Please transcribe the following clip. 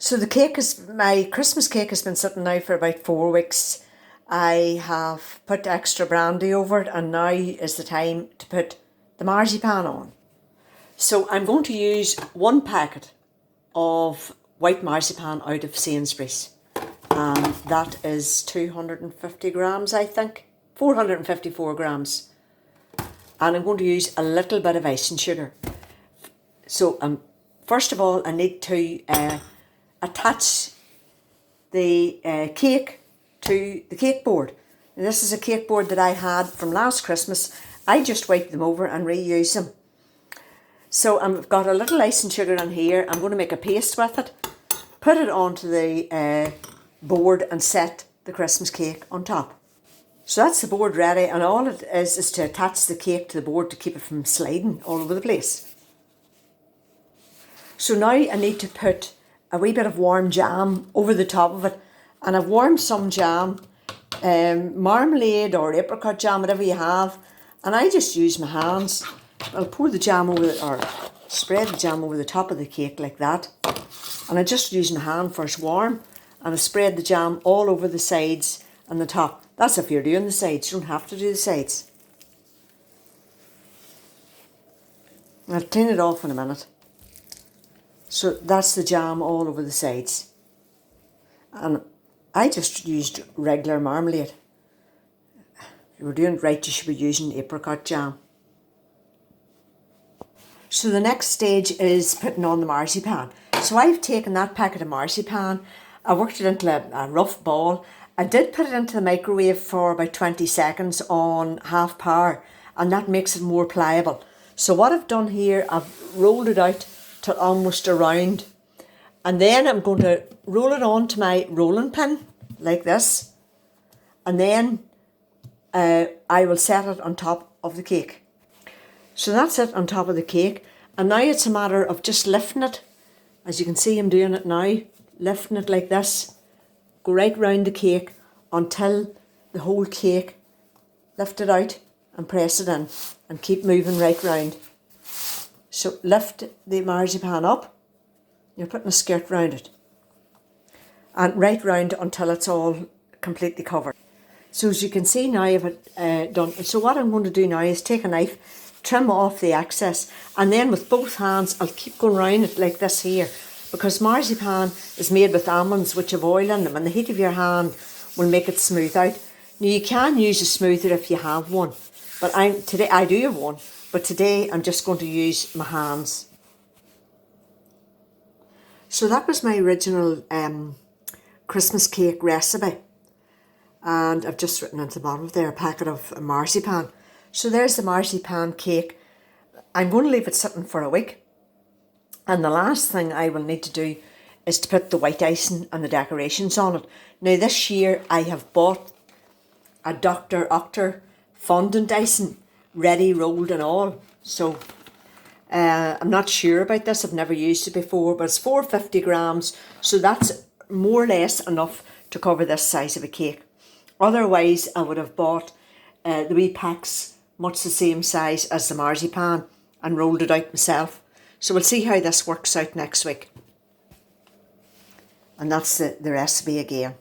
So my Christmas cake has been sitting now for about 4 weeks. I have put extra brandy over it, and now is the time to put the marzipan on. So I'm going to use 1 packet of white marzipan out of Sainsbury's, and that is 250 grams, I think, 454 grams. And I'm going to use a little bit of icing sugar. So first of all, I need to attach the cake to the cake board. And this is a cake board that I had from last Christmas. I just wiped them over and reused them. So I've got a little icing sugar in here. I'm going to make a paste with it, put it onto the board and set the Christmas cake on top. So that's the board ready, and all it is to attach the cake to the board to keep it from sliding all over the place. So now I need to put a wee bit of warm jam over the top of it, and I've warmed some jam, marmalade or apricot jam, whatever you have, and I just use my hands. I'll pour the jam over or spread the jam over the top of the cake like that, and I just use my hand first warm, and I spread the jam all over the sides and the top. That's if you're doing the sides. You don't have to do the sides. I'll clean it off in a minute. So that's the jam all over the sides. And I just used regular marmalade. If you were doing it right, you should be using apricot jam. So the next stage is putting on the marzipan. So I've taken that packet of marzipan, I worked it into a rough ball. I did put it into the microwave for about 20 seconds on half power, and that makes it more pliable. So what I've done here, I've rolled it out to almost a round, and then I'm going to roll it onto my rolling pin like this, and then I will set it on top of the cake. So that's it on top of the cake, and now it's a matter of just lifting it. As you can see, I'm doing it now, lifting it like this. Go right round the cake until the whole cake, lift it out and press it in, and keep moving right round. So lift the marzipan up, you're putting a skirt round it, and right round until it's all completely covered. So as you can see now, I've it done. So what I'm going to do now is take a knife, trim off the excess, and then with both hands I'll keep going round it like this here, because marzipan is made with almonds which have oil in them, and the heat of your hand will make it smooth out. Now you can use a smoother if you have one, but today I do have one, but today I'm just going to use my hands. So that was my original Christmas cake recipe, and I've just written at the bottom there a packet of marzipan. So there's the marzipan cake. I'm going to leave it sitting for a week. And the last thing I will need to do is to put the white icing and the decorations on it. Now this year I have bought a Dr. Oetker fondant icing, ready rolled and all. So I'm not sure about this, I've never used it before, but it's 450 grams. So that's more or less enough to cover this size of a cake. Otherwise I would have bought the wee packs, much the same size as the marzipan, and rolled it out myself. So we'll see how this works out next week. And that's the recipe again.